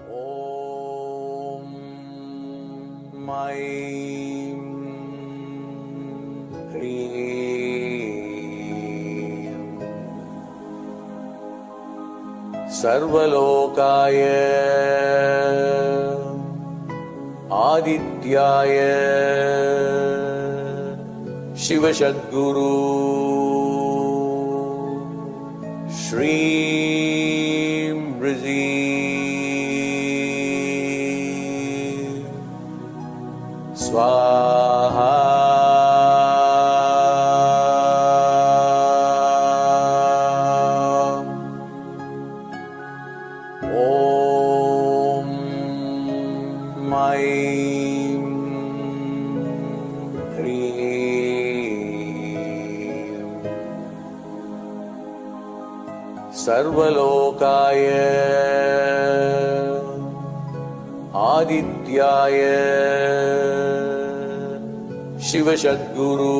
Om Maim Hrim Sarvalokaya Adityaya Shiva Sadguru Shri Brizi Swaha Om Maim Hrim Sarvalokaya Adityaya Shiva Sadguru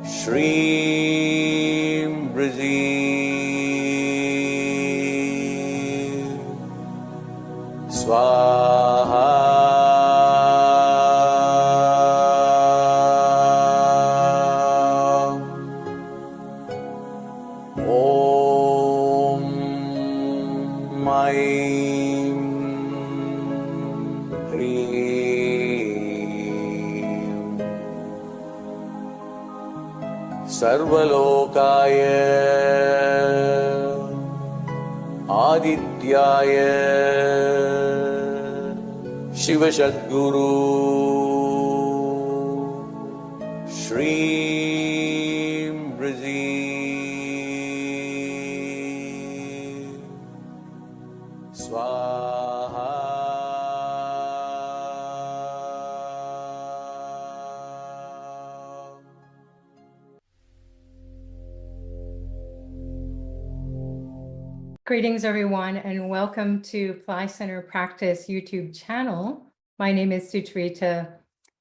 Shri Brizi Swaha Om Maim Hrim Sarvalokaya Adityaya Shiva Sadguru Shri Brizi Swaha Greetings, everyone, and welcome to Pillai Center Practice YouTube channel. My name is Sucharita,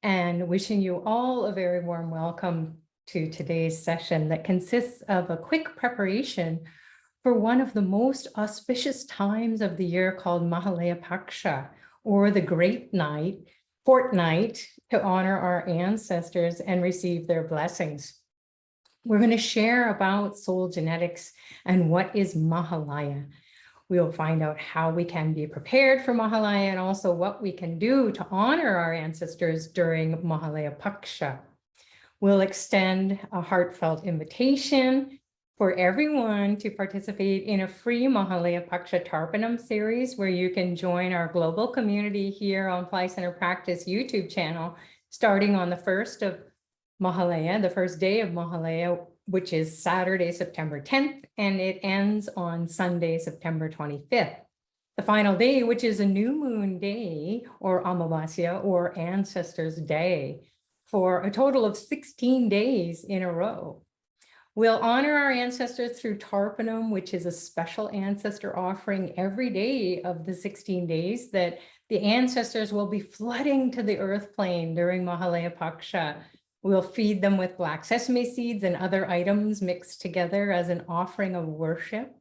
and wishing you all a very warm welcome to today's session that consists of a quick preparation for one of the most auspicious times of the year called Mahalaya Paksha, or the Great Night, fortnight to honor our ancestors and receive their blessings. We're going to share about soul genetics and what is Mahalaya. We'll find out how we can be prepared for Mahalaya and also what we can do to honor our ancestors during Mahalaya Paksha. We'll extend a heartfelt invitation for everyone to participate in a free Mahalaya Paksha Tarpanam series where you can join our global community here on Pillai Center Practice YouTube channel starting on the 1st of Mahalaya, the first day of Mahalaya, which is Saturday, September 10th, and it ends on Sunday, September 25th. The final day, which is a new moon day, or Amavasaya, or Ancestors Day, for a total of 16 days in a row. We'll honor our ancestors through Tarpanam, which is a special ancestor offering every day of the 16 days that the ancestors will be flooding to the earth plane during Mahalaya Paksha. We'll feed them with black sesame seeds and other items mixed together as an offering of worship.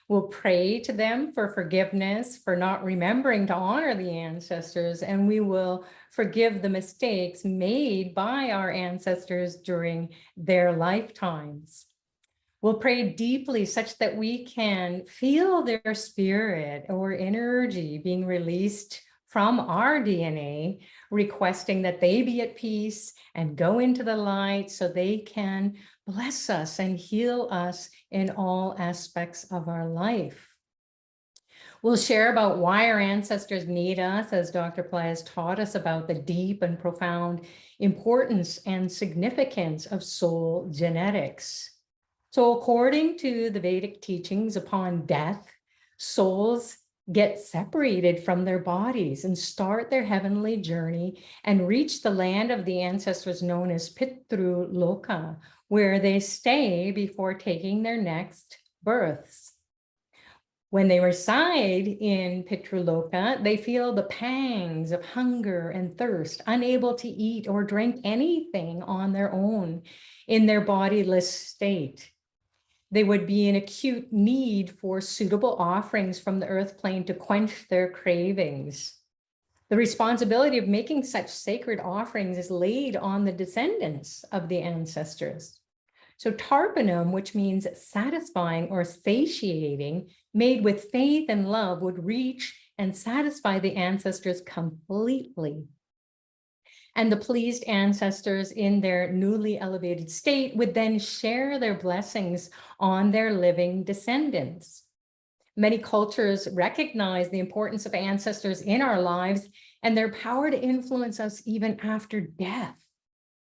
We'll pray to them for forgiveness for not remembering to honor the ancestors, and we will forgive the mistakes made by our ancestors during their lifetimes. We'll pray deeply such that we can feel their spirit or energy being released from our DNA, requesting that they be at peace and go into the light so they can bless us and heal us in all aspects of our life. We'll share about why our ancestors need us, as Dr. Pillai has taught us about the deep and profound importance and significance of soul genetics. So according to the Vedic teachings, upon death, souls get separated from their bodies and start their heavenly journey and reach the land of the ancestors known as Pitru Loka, where they stay before taking their next births. When they reside in Pitru Loka, they feel the pangs of hunger and thirst, unable to eat or drink anything on their own in their bodiless state. They would be in acute need for suitable offerings from the earth plane to quench their cravings. The responsibility of making such sacred offerings is laid on the descendants of the ancestors. So Tarpanam, which means satisfying or satiating, made with faith and love, would reach and satisfy the ancestors completely. And the pleased ancestors in their newly elevated state would then share their blessings on their living descendants. Many cultures recognize the importance of ancestors in our lives and their power to influence us even after death.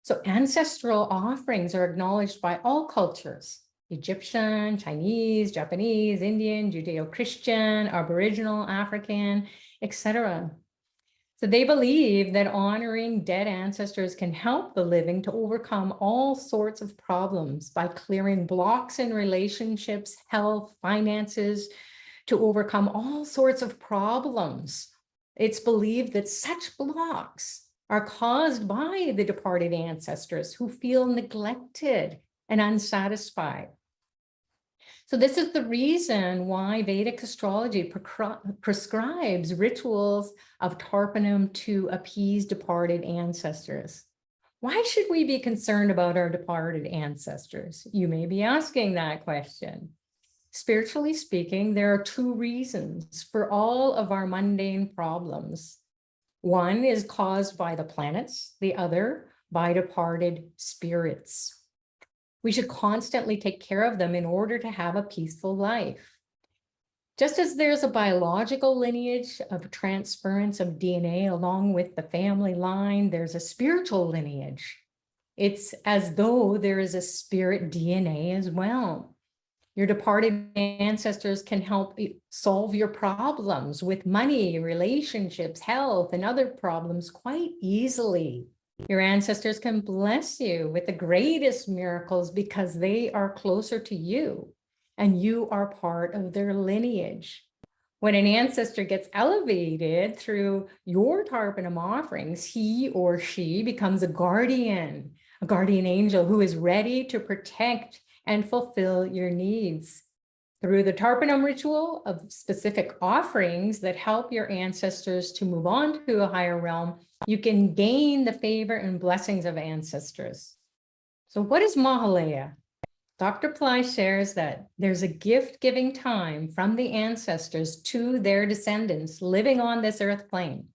So ancestral offerings are acknowledged by all cultures: Egyptian, Chinese, Japanese, Indian, Judeo-Christian, Aboriginal, African, etc. So they believe that honoring dead ancestors can help the living to overcome all sorts of problems by clearing blocks in relationships, health, finances, to overcome all sorts of problems. It's believed that such blocks are caused by the departed ancestors who feel neglected and unsatisfied. So this is the reason why Vedic astrology prescribes rituals of Tarpanam to appease departed ancestors. Why should we be concerned about our departed ancestors? You may be asking that question. Spiritually speaking, there are two reasons for all of our mundane problems. One is caused by the planets, the other by departed spirits. We should constantly take care of them in order to have a peaceful life. Just as there's a biological lineage of transference of DNA along with the family line, there's a spiritual lineage. It's as though there is a spirit DNA as well. Your departed ancestors can help solve your problems with money, relationships, health, and other problems quite easily. Your ancestors can bless you with the greatest miracles because they are closer to you and you are part of their lineage. When an ancestor gets elevated through your Tarpanam offerings, he or she becomes a guardian angel who is ready to protect and fulfill your needs. Through the Tarpanam ritual of specific offerings that help your ancestors to move on to a higher realm, you can gain the favor and blessings of ancestors. So what is Mahalaya? Dr. Pillai shares that there's a gift-giving time from the ancestors to their descendants living on this earth plane.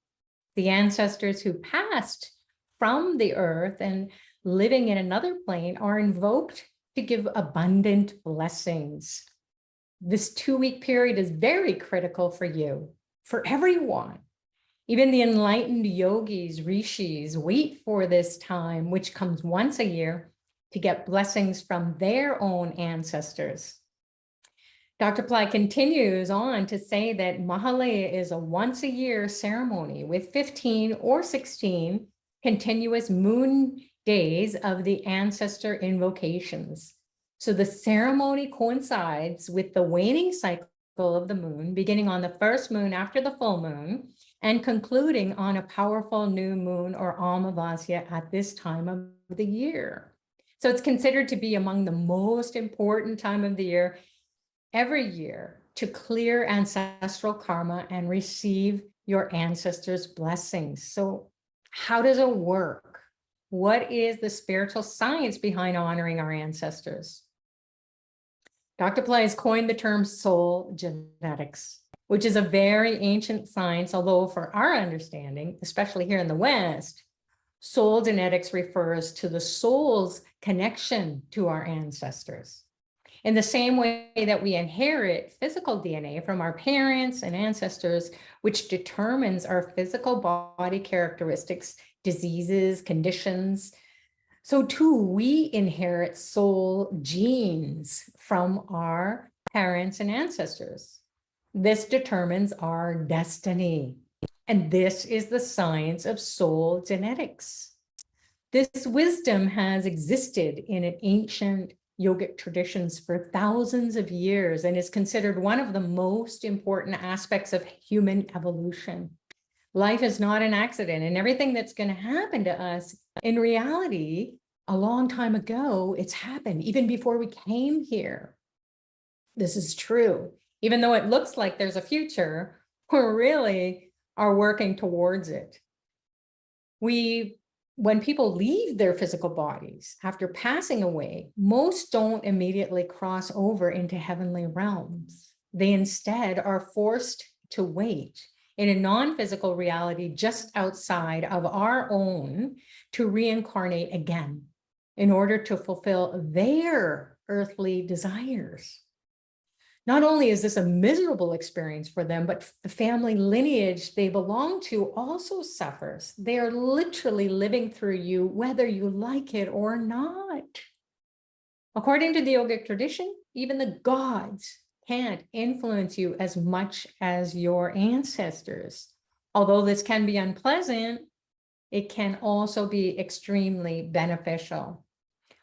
The ancestors who passed from the earth and living in another plane are invoked to give abundant blessings. This 2-week period is very critical for you, for everyone. Even the enlightened yogis, rishis, wait for this time, which comes once a year, to get blessings from their own ancestors. Dr. Pillai continues on to say that Mahalaya is a once-a-year ceremony with 15 or 16 continuous moon days of the ancestor invocations. So the ceremony coincides with the waning cycle of the moon, beginning on the first moon after the full moon, and concluding on a powerful new moon or Amavasaya at this time of the year. So it's considered to be among the most important time of the year every year to clear ancestral karma and receive your ancestors' blessings. So how does it work? What is the spiritual science behind honoring our ancestors? Dr. Pillai has coined the term soul genetics, which is a very ancient science, although for our understanding, especially here in the West, soul genetics refers to the soul's connection to our ancestors. In the same way that we inherit physical DNA from our parents and ancestors, which determines our physical body characteristics, diseases, conditions, so too we inherit soul genes from our parents and ancestors. This determines our destiny. And this is the science of soul genetics. This wisdom has existed in an ancient yogic traditions for thousands of years and is considered one of the most important aspects of human evolution. Life is not an accident, and everything that's going to happen to us, in reality, a long time ago, it's happened even before we came here. this is true. Even though it looks like there's a future, we really are working towards it. When people leave their physical bodies after passing away, most don't immediately cross over into heavenly realms. They instead are forced to wait in a non-physical reality just outside of our own to reincarnate again in order to fulfill their earthly desires. Not only is this a miserable experience for them, but the family lineage they belong to also suffers. They are literally living through you, whether you like it or not. According to the yogic tradition, even the gods can't influence you as much as your ancestors. Although this can be unpleasant, it can also be extremely beneficial.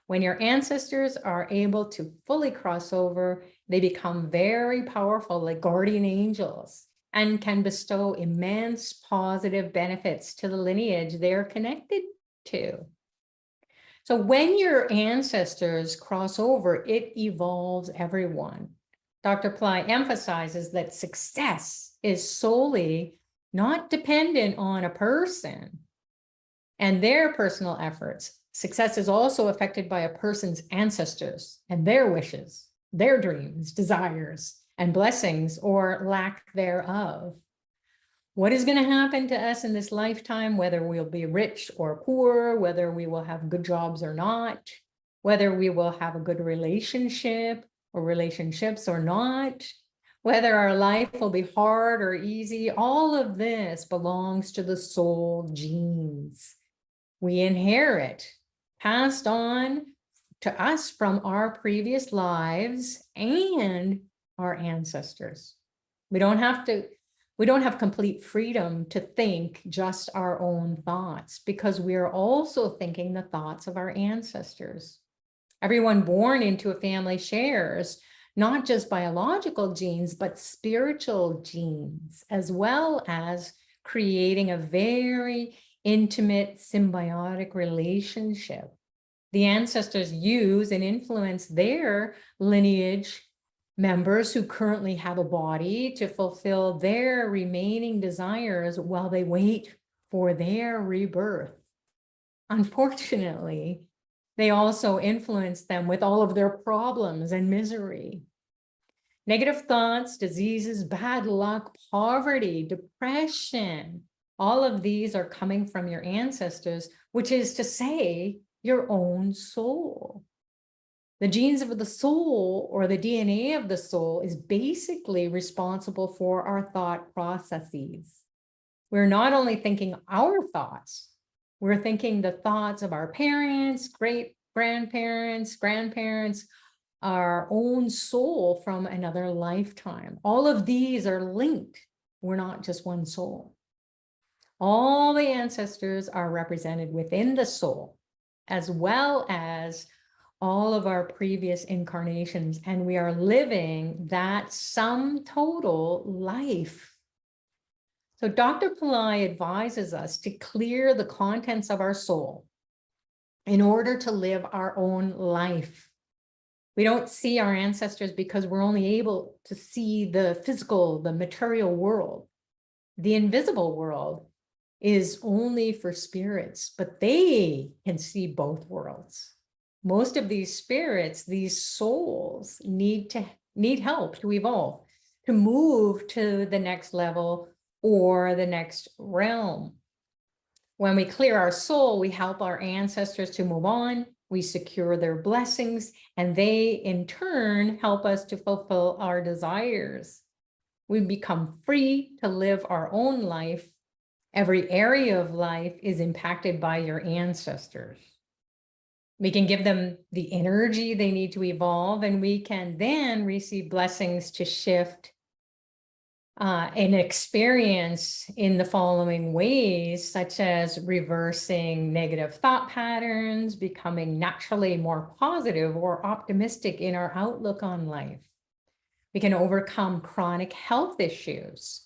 When your ancestors are able to fully cross over, they become very powerful, like guardian angels, and can bestow immense positive benefits to the lineage they're connected to. So when your ancestors cross over, it evolves everyone. Dr. Pillai emphasizes that success is solely not dependent on a person and their personal efforts. Success is also affected by a person's ancestors and their wishes, their dreams, desires, and blessings or lack thereof. What is going to happen to us in this lifetime, whether we'll be rich or poor, whether we will have good jobs or not, whether we will have a good relationship or relationships or not, whether our life will be hard or easy, all of this belongs to the soul genes. We inherit, passed on to us from our previous lives and our ancestors. We don't have complete freedom to think just our own thoughts, because we are also thinking the thoughts of our ancestors. Everyone born into a family shares not just biological genes, but spiritual genes, as well as creating a very intimate symbiotic relationship. The ancestors use and influence their lineage members who currently have a body to fulfill their remaining desires while they wait for their rebirth. Unfortunately, they also influence them with all of their problems and misery. Negative thoughts, diseases, bad luck, poverty, depression, all of these are coming from your ancestors, which is to say, your own soul. The genes of the soul, or the DNA of the soul, is basically responsible for our thought processes. We're not only thinking our thoughts, we're thinking the thoughts of our parents, great-grandparents, grandparents, our own soul from another lifetime. All of these are linked. We're not just one soul. All the ancestors are represented within the soul, as well as all of our previous incarnations, and we are living that sum total life. So Dr. Pillai advises us to clear the contents of our soul in order to live our own life. We don't see our ancestors because we're only able to see the physical, the material world. The invisible world is only for spirits, but they can see both worlds. Most of these spirits, these souls, need help to evolve, to move to the next level or the next realm. When we clear our soul, we help our ancestors to move on, we secure their blessings, and they in turn help us to fulfill our desires. We become free to live our own life. Every area of life is impacted by your ancestors. We can give them the energy they need to evolve, and we can then receive blessings to shift and experience in the following ways, such as reversing negative thought patterns, becoming naturally more positive or optimistic in our outlook on life. We can overcome chronic health issues.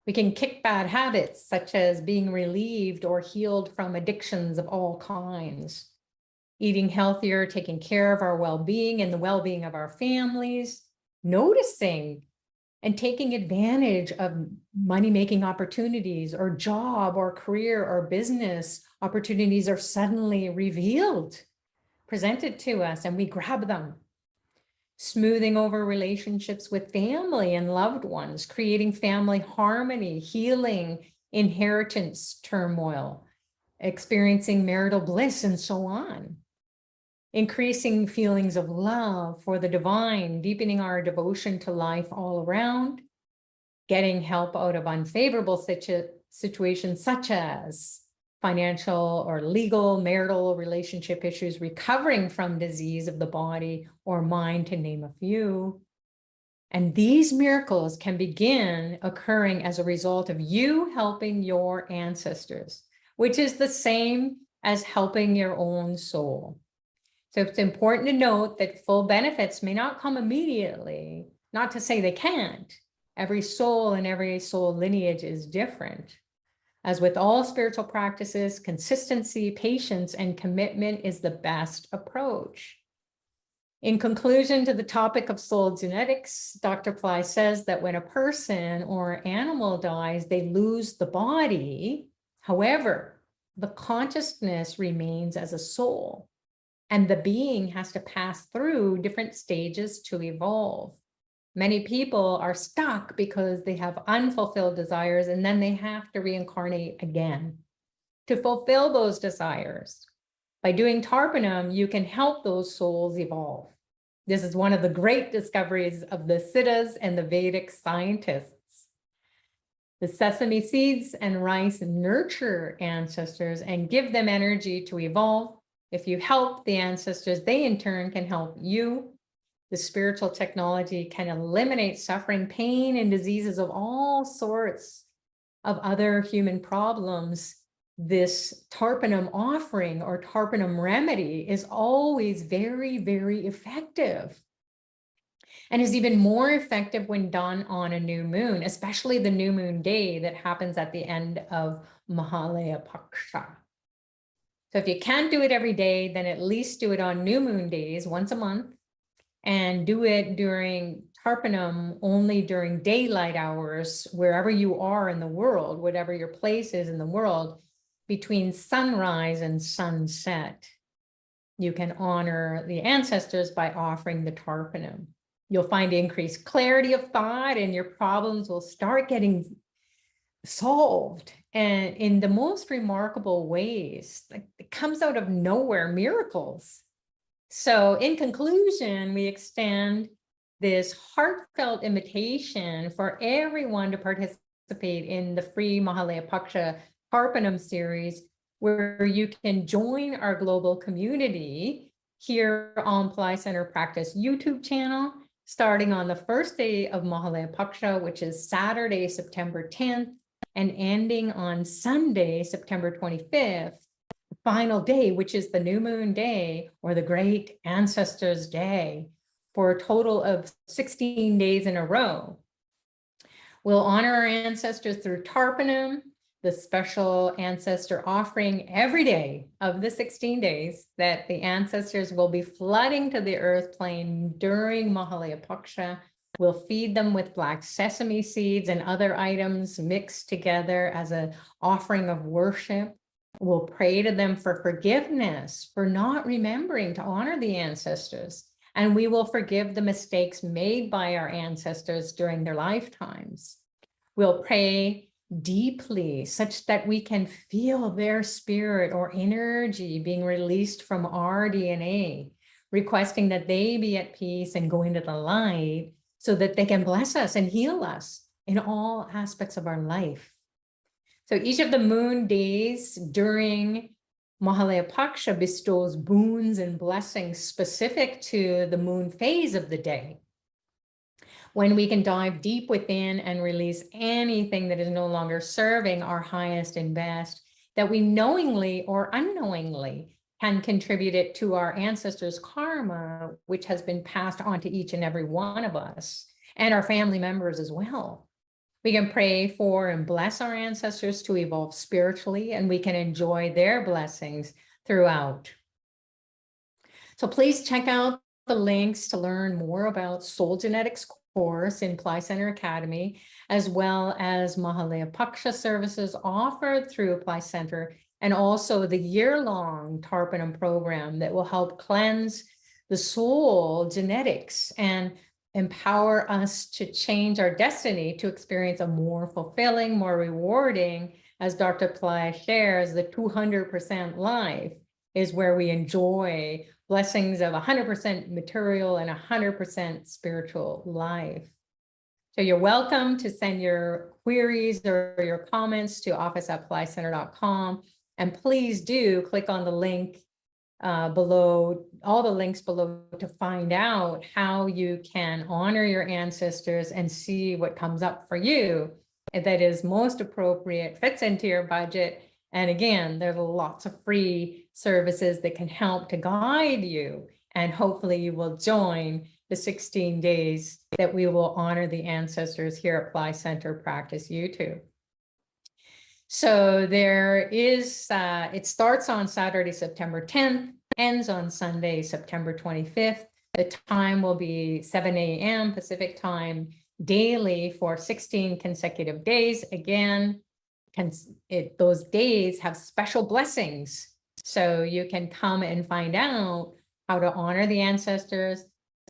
We can kick bad habits, such as being relieved or healed from addictions of all kinds. Eating healthier, taking care of our well-being and the well-being of our families, noticing and taking advantage of money-making opportunities or job or career or business opportunities are suddenly revealed, presented to us, and we grab them. Smoothing over relationships with family and loved ones, creating family harmony, healing inheritance turmoil, experiencing marital bliss, and so on. Increasing feelings of love for the divine, deepening our devotion to life all around, getting help out of unfavorable situations such as financial or legal, marital relationship issues, recovering from disease of the body or mind, to name a few. And these miracles can begin occurring as a result of you helping your ancestors, which is the same as helping your own soul. So it's important to note that full benefits may not come immediately, not to say they can't. Every soul and every soul lineage is different. As with all spiritual practices, consistency, patience, and commitment is the best approach. In conclusion to the topic of soul genetics, Dr. Pillai says that when a person or animal dies, they lose the body. However, the consciousness remains as a soul, and the being has to pass through different stages to evolve. Many people are stuck because they have unfulfilled desires, and then they have to reincarnate again to fulfill those desires. By doing Tarpanam, you can help those souls evolve. This is one of the great discoveries of the Siddhas and the Vedic scientists. The sesame seeds and rice nurture ancestors and give them energy to evolve. If you help the ancestors, they in turn can help you. The spiritual technology can eliminate suffering, pain, and diseases of all sorts of other human problems. This Tarpanam offering or Tarpanam remedy is always very, very effective, and is even more effective when done on a new moon, especially the new moon day that happens at the end of Mahalaya Paksha. So if you can't do it every day, then at least do it on new moon days once a month, and do it during Tarpanam only during daylight hours, wherever you are in the world, whatever your place is in the world, between sunrise and sunset. You can honor the ancestors by offering the Tarpanam. You'll find increased clarity of thought, and your problems will start getting solved, and in the most remarkable ways. Like, it comes out of nowhere, miracles. So in conclusion, we extend this heartfelt invitation for everyone to participate in the free Mahalaya Paksha Tarpanam series, where you can join our global community here on Pillai Center Practice YouTube channel, starting on the first day of Mahalaya Paksha, which is Saturday, September 10th, and ending on Sunday, September 25th, the final day, which is the new moon day or the great ancestors day, for a total of 16 days in a row. We'll honor our ancestors through Tarpanam, the special ancestor offering every day of the 16 days that the ancestors will be flooding to the earth plane during Mahalaya Paksha. We'll feed them with black sesame seeds and other items mixed together as an offering of worship. We'll pray to them for forgiveness for not remembering to honor the ancestors. And we will forgive the mistakes made by our ancestors during their lifetimes. We'll pray deeply such that we can feel their spirit or energy being released from our DNA, requesting that they be at peace and go into the light so that they can bless us and heal us in all aspects of our life. So each of the moon days during Mahalaya Paksha bestows boons and blessings specific to the moon phase of the day, when we can dive deep within and release anything that is no longer serving our highest and best, that we knowingly or unknowingly can contribute it to our ancestors' karma, which has been passed on to each and every one of us and our family members as well. We can pray for and bless our ancestors to evolve spiritually, and we can enjoy their blessings throughout. So please check out the links to learn more about soul genetics course in Pillai Center Academy, as well as Mahalaya Paksha services offered through Pillai Center, and also the year-long Tarpanam program that will help cleanse the soul genetics and empower us to change our destiny to experience a more fulfilling, more rewarding, as Dr. Pillai shares, the 200% life is where we enjoy blessings of 100% material and 100% spiritual life. So you're welcome to send your queries or your comments to office@pillaicenter.com. And please do click on the link below, all the links below, to find out how you can honor your ancestors and see what comes up for you that is most appropriate, fits into your budget. And again, there's lots of free services that can help to guide you. And hopefully you will join the 16 days that we will honor the ancestors here at Pillai Center Practice YouTube. So there is, it starts on Saturday, September 10th, ends on Sunday, September 25th. The time will be 7 a.m. Pacific time daily for 16 consecutive days. Again, those days have special blessings. So you can come and find out how to honor the ancestors,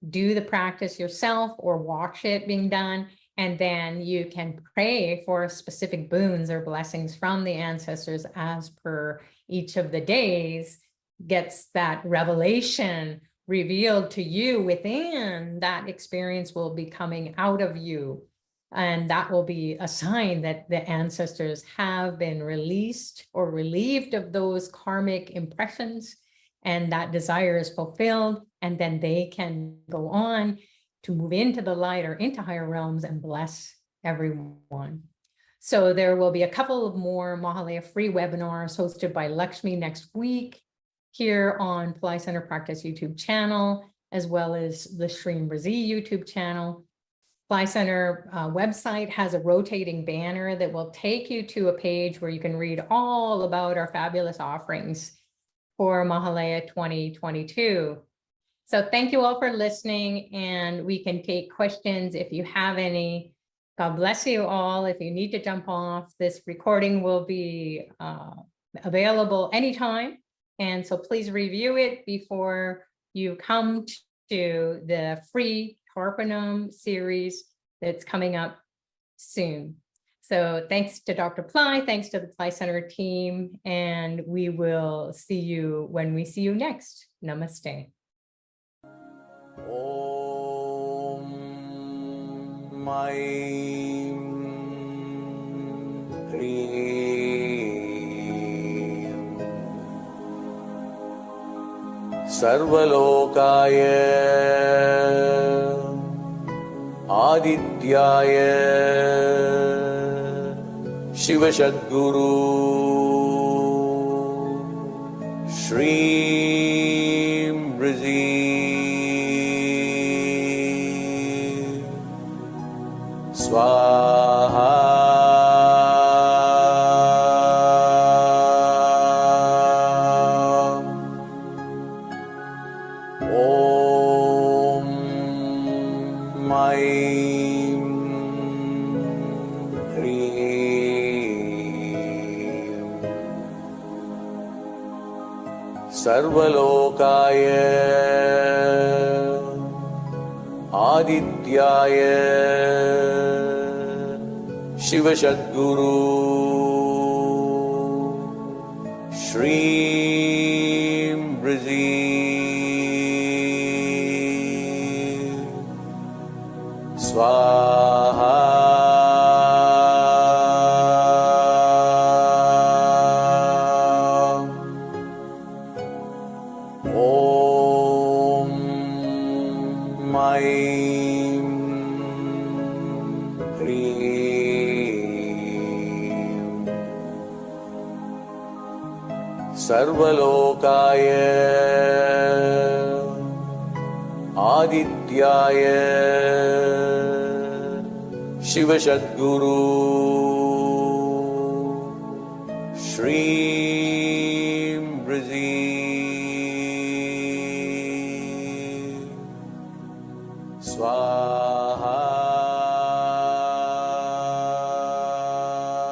do the practice yourself or watch it being done. And then you can pray for specific boons or blessings from the ancestors as per each of the days gets that revelation revealed to you within. That experience will be coming out of you. And that will be a sign that the ancestors have been released or relieved of those karmic impressions, and that desire is fulfilled. And then they can go on to move into the light or into higher realms and bless everyone. So there will be a couple of more Mahalaya free webinars hosted by Lakshmi next week here on Pillai Center Practice YouTube channel, as well as the Shreem Razi YouTube channel. Pillai Center website has a rotating banner that will take you to a page where you can read all about our fabulous offerings for Mahalaya 2022. So thank you all for listening, and we can take questions if you have any. God bless you all. If you need to jump off, this recording will be available anytime. And so please review it before you come to the free Tarpanam series that's coming up soon. So thanks to Dr. Pillai, thanks to the Pillai Center team, and we will see you when we see you next. Namaste. Om Maim Hreem Sarvalokaya Adityaya Shiva Sadguru Shreem Razi Swaha Om Maim Hreem Sarvalokaya Adityaya Shiva Sadguru Shreem Razi Swaha Om Maim Hreem Sarvalokaya Adityaya Shiva Sadguru Shreem